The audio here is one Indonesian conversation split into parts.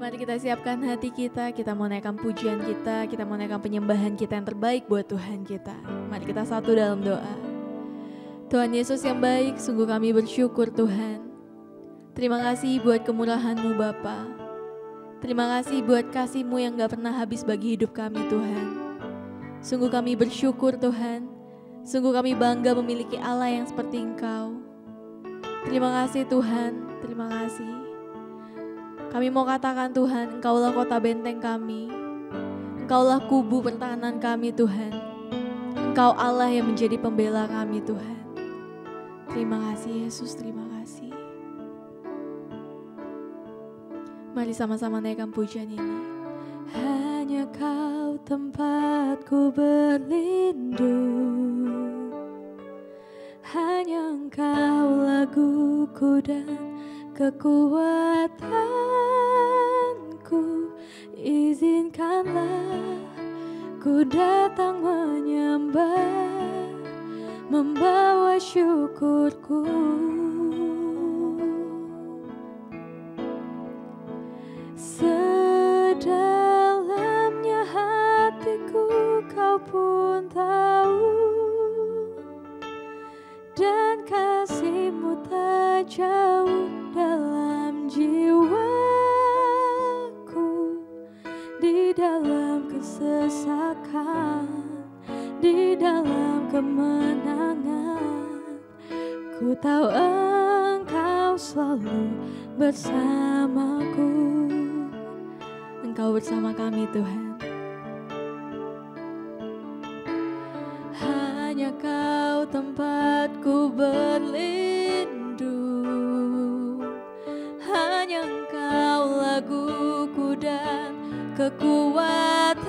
Mari kita siapkan hati kita mau naikkan pujian kita mau naikkan penyembahan kita yang terbaik buat Tuhan kita. Mari kita satu dalam doa. Tuhan Yesus yang baik, sungguh kami bersyukur Tuhan. Terima kasih buat kemurahan-Mu Bapa. Terima kasih buat kasih-Mu yang gak pernah habis bagi hidup kami Tuhan. Sungguh kami bersyukur Tuhan. Sungguh kami bangga memiliki Allah yang seperti Engkau. Terima kasih Tuhan, terima kasih. Kami mau katakan Tuhan, Engkaulah kota benteng kami. Engkaulah kubu pertahanan kami Tuhan. Engkau Allah yang menjadi pembela kami Tuhan. Terima kasih Yesus, terima kasih. Mari sama-sama naikkan pujian ini. Hanya Kau tempatku berlindung. Hanya Engkau laguku dan kekuatanku, izinkanlah ku datang menyembah, membawa syukurku. Sedalamnya hatiku Kau pun tahu, dan kasih-Mu tak jauh dalam jiwaku. Di dalam kesesakan, di dalam kemenangan, ku tahu Engkau selalu bersamaku. Engkau bersama kami Tuhan. Hanya Kau tempatku berlindung. Hanya Engkau laguku dan kekuatanku,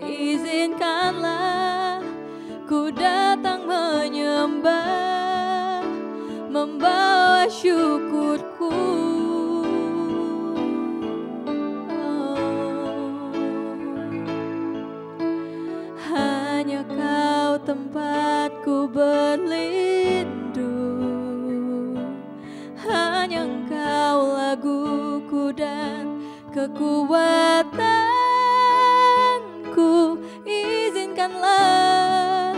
izinkanlah ku datang menyembah, membawa syukurku. Hanya Kau tempatku berlindung. Hanya Engkau laguku dan kekuatanku, izinkanlah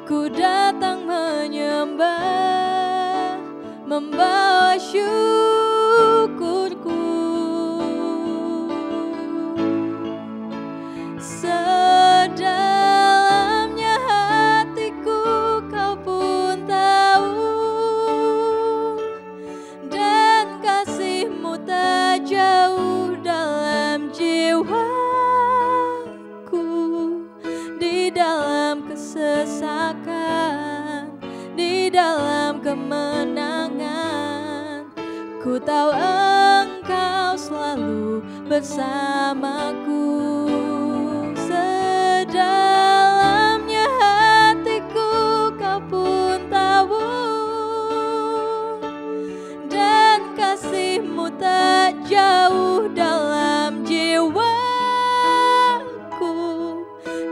ku datang menyembah, membawa syukurku. Sedalamnya hatiku Kau pun tahu, dan kasih-Mu tak jauh dalam jiwaku. Di dalam kesesakan, di dalam kemenangan, ku tahu Engkau selalu bersamaku. Sedalamnya hatiku Kau pun tahu, dan kasih-Mu tak jauh dalam jiwaku.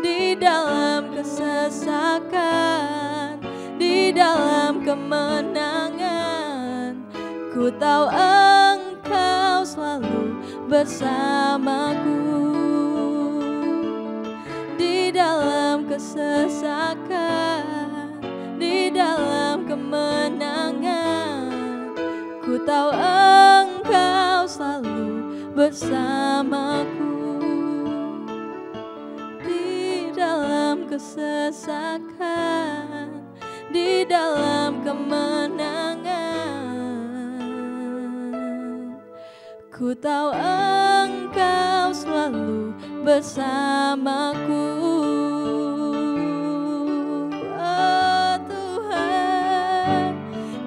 Di dalam kesesakan, di dalam kemenangan, ku tahu Engkau selalu bersamaku. Di dalam kesesakan, di dalam kemenangan, ku tahu Engkau selalu bersamaku. Di dalam kesesakan, di dalam kemenangan, ku tahu Engkau selalu bersamaku. Oh Tuhan,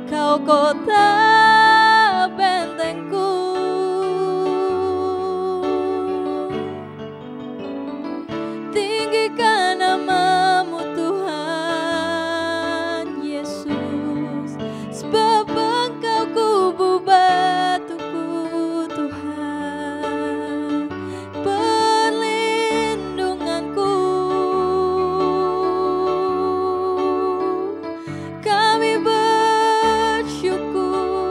Kau kota bentengku. Tinggikan nama-Mu Tuhan Yesus, sebab Engkau kubu batuku Tuhan, perlindunganku. Kami bersyukur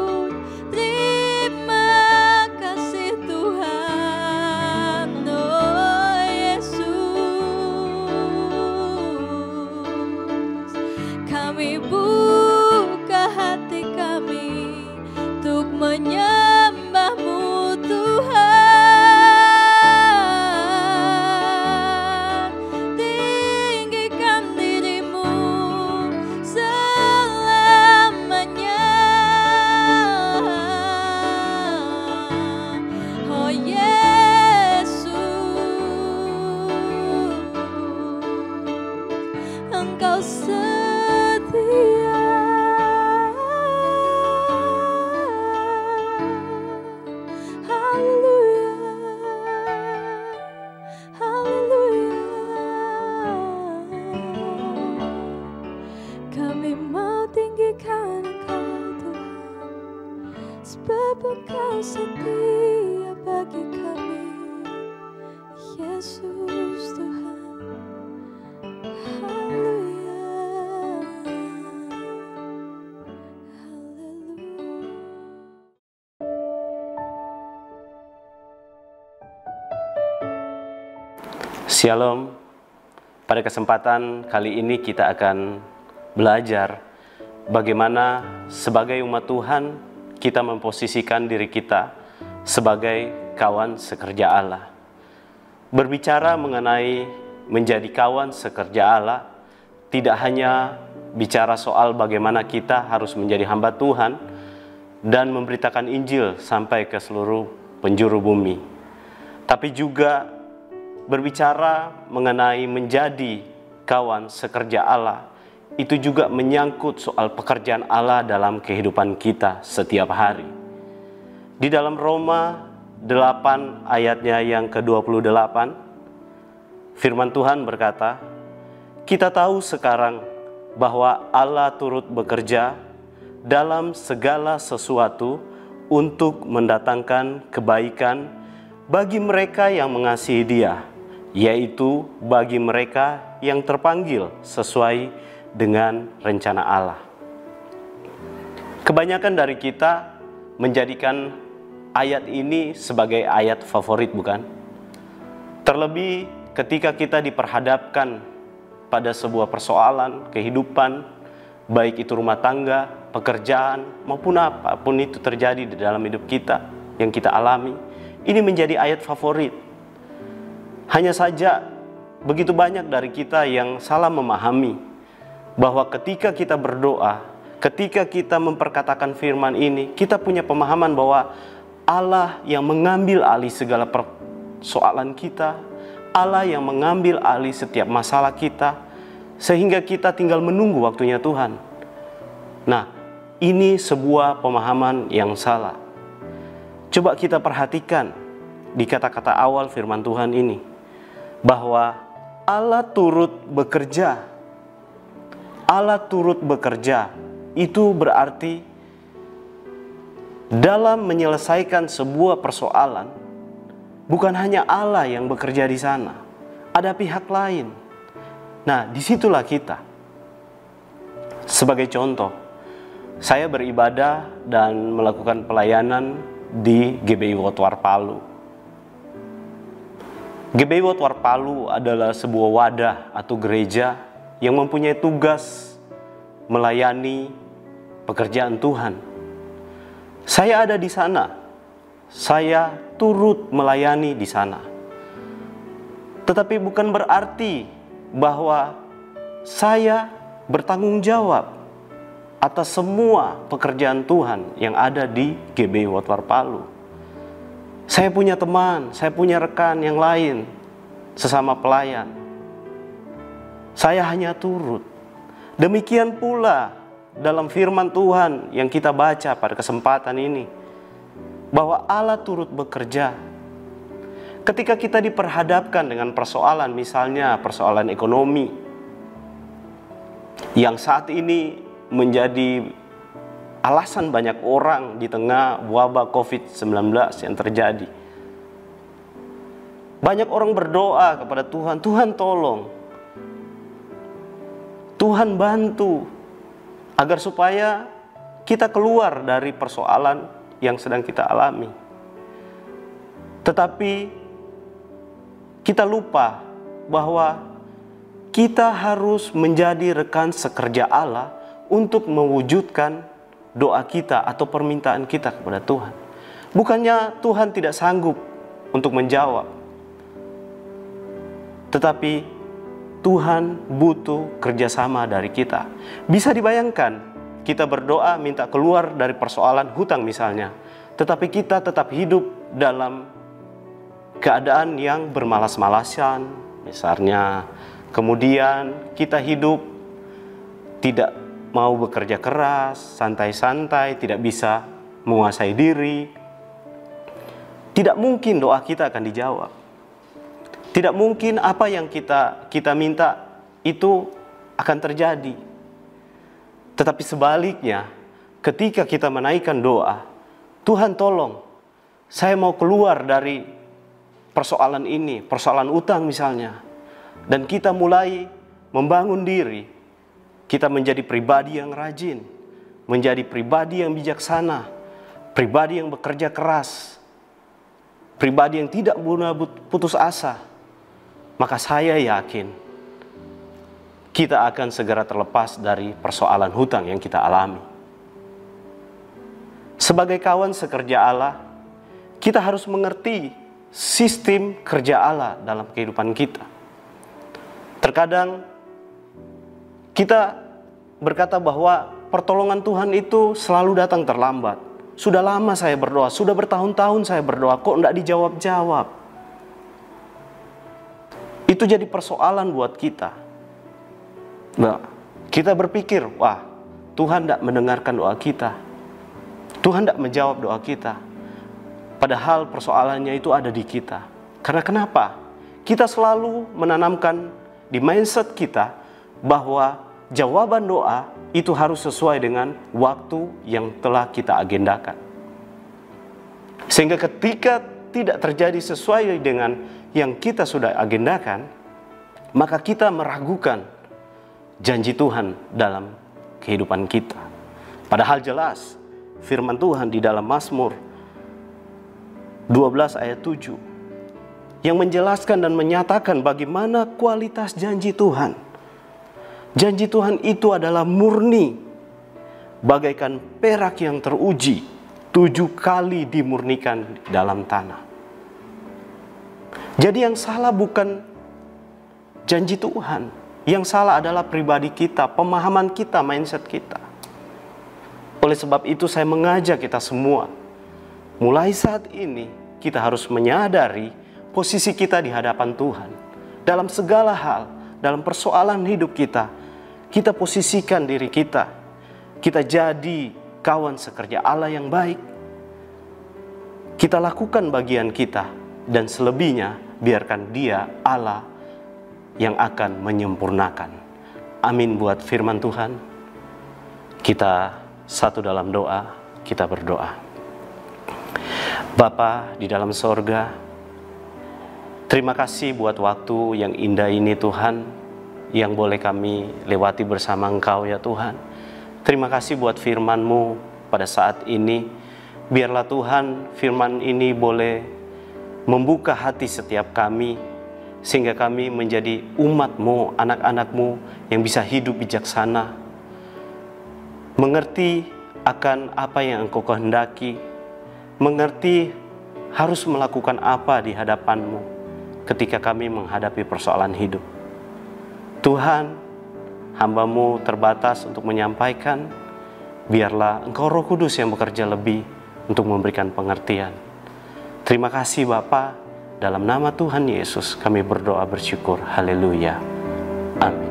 sebab Engkau setia bagi kami, Yesus Tuhan. Haleluya, haleluya. Shalom. Pada kesempatan kali ini kita akan belajar bagaimana sebagai umat Tuhan kita memposisikan diri kita sebagai kawan sekerja Allah. Berbicara mengenai menjadi kawan sekerja Allah tidak hanya bicara soal bagaimana kita harus menjadi hamba Tuhan dan memberitakan Injil sampai ke seluruh penjuru bumi, tapi juga berbicara mengenai menjadi kawan sekerja Allah, itu juga menyangkut soal pekerjaan Allah dalam kehidupan kita setiap hari. Di dalam Roma 8 ayatnya yang ke-28, firman Tuhan berkata, "Kita tahu sekarang bahwa Allah turut bekerja dalam segala sesuatu untuk mendatangkan kebaikan bagi mereka yang mengasihi Dia, yaitu bagi mereka yang terpanggil sesuai dengan rencana Allah." Kebanyakan dari kita menjadikan ayat ini sebagai ayat favorit, bukan? Terlebih ketika kita diperhadapkan pada sebuah persoalan kehidupan, baik itu rumah tangga, pekerjaan, maupun apapun itu terjadi di dalam hidup kita yang kita alami, ini menjadi ayat favorit. Hanya saja begitu banyak dari kita yang salah memahami bahwa ketika kita berdoa, ketika kita memperkatakan firman ini, kita punya pemahaman bahwa Allah yang mengambil alih segala persoalan kita, Allah yang mengambil alih setiap masalah kita, sehingga kita tinggal menunggu waktunya Tuhan. Nah, ini sebuah pemahaman yang salah. Coba kita perhatikan di kata-kata awal firman Tuhan ini, bahwa Allah turut bekerja. Allah turut bekerja, itu berarti dalam menyelesaikan sebuah persoalan, bukan hanya Allah yang bekerja di sana, ada pihak lain. Nah, disitulah kita. Sebagai contoh, saya beribadah dan melakukan pelayanan di GBI Wotwar Palu. GBI Wotwar Palu adalah sebuah wadah atau gereja yang mempunyai tugas melayani pekerjaan Tuhan. Saya ada di sana, saya turut melayani di sana. Tetapi bukan berarti bahwa saya bertanggung jawab atas semua pekerjaan Tuhan yang ada di GBI Wotwar Palu. Saya punya teman, saya punya rekan yang lain, sesama pelayan. Saya hanya turut. Demikian pula dalam firman Tuhan yang kita baca pada kesempatan ini, bahwa Allah turut bekerja. Ketika kita diperhadapkan dengan persoalan, misalnya persoalan ekonomi, yang saat ini menjadi alasan banyak orang di tengah wabah COVID-19 yang terjadi. Banyak orang berdoa kepada Tuhan, Tuhan tolong, Tuhan bantu, agar supaya kita keluar dari persoalan yang sedang kita alami. Tetapi kita lupa bahwa kita harus menjadi rekan sekerja Allah untuk mewujudkan doa kita atau permintaan kita kepada Tuhan. Bukannya Tuhan tidak sanggup untuk menjawab, tetapi Tuhan butuh kerjasama dari kita. Bisa dibayangkan kita berdoa minta keluar dari persoalan hutang misalnya, tetapi kita tetap hidup dalam keadaan yang bermalas-malasan misalnya. Kemudian kita hidup tidak mau bekerja keras, santai-santai, tidak bisa menguasai diri. Tidak mungkin doa kita akan dijawab. Tidak mungkin apa yang kita minta itu akan terjadi. Tetapi sebaliknya, ketika kita menaikkan doa, Tuhan tolong, saya mau keluar dari persoalan ini, persoalan utang misalnya. Dan kita mulai membangun diri, kita menjadi pribadi yang rajin, menjadi pribadi yang bijaksana, pribadi yang bekerja keras, pribadi yang tidak pernah putus asa. Maka saya yakin kita akan segera terlepas dari persoalan hutang yang kita alami. Sebagai kawan sekerja Allah, kita harus mengerti sistem kerja Allah dalam kehidupan kita. Terkadang kita berkata bahwa pertolongan Tuhan itu selalu datang terlambat. Sudah lama saya berdoa, sudah bertahun-tahun saya berdoa, kok tidak dijawab-jawab. Itu jadi persoalan buat kita. Nah, kita berpikir, wah, Tuhan tidak mendengarkan doa kita. Tuhan tidak menjawab doa kita. Padahal persoalannya itu ada di kita. Karena kenapa? Kita selalu menanamkan di mindset kita bahwa jawaban doa itu harus sesuai dengan waktu yang telah kita agendakan. Sehingga ketika tidak terjadi sesuai dengan yang kita sudah agendakan, maka kita meragukan janji Tuhan dalam kehidupan kita. Padahal jelas firman Tuhan di dalam Mazmur 12 ayat 7 yang menjelaskan dan menyatakan bagaimana kualitas janji Tuhan. Janji Tuhan itu adalah murni, bagaikan perak yang teruji, 7 kali dimurnikan dalam tanah. Jadi yang salah bukan janji Tuhan, yang salah adalah pribadi kita, pemahaman kita, mindset kita. Oleh sebab itu saya mengajak kita semua, mulai saat ini kita harus menyadari posisi kita di hadapan Tuhan. Dalam segala hal, dalam persoalan hidup kita, kita posisikan diri kita. Kita jadi kawan sekerja Allah yang baik. Kita lakukan bagian kita, dan selebihnya biarkan Dia, Allah, yang akan menyempurnakan. Amin buat firman Tuhan. Kita satu dalam doa, kita berdoa. Bapa di dalam sorga, terima kasih buat waktu yang indah ini Tuhan, yang boleh kami lewati bersama Engkau ya Tuhan. Terima kasih buat firman-Mu pada saat ini. Biarlah Tuhan firman ini boleh membuka hati setiap kami, sehingga kami menjadi umat-Mu, anak-anak-Mu yang bisa hidup bijaksana, mengerti akan apa yang Engkau kehendaki, mengerti harus melakukan apa di hadapan-Mu ketika kami menghadapi persoalan hidup. Tuhan, hamba-Mu terbatas untuk menyampaikan, biarlah Engkau Roh Kudus yang bekerja lebih untuk memberikan pengertian. Terima kasih Bapa, dalam nama Tuhan Yesus kami berdoa bersyukur. Haleluya. Amin.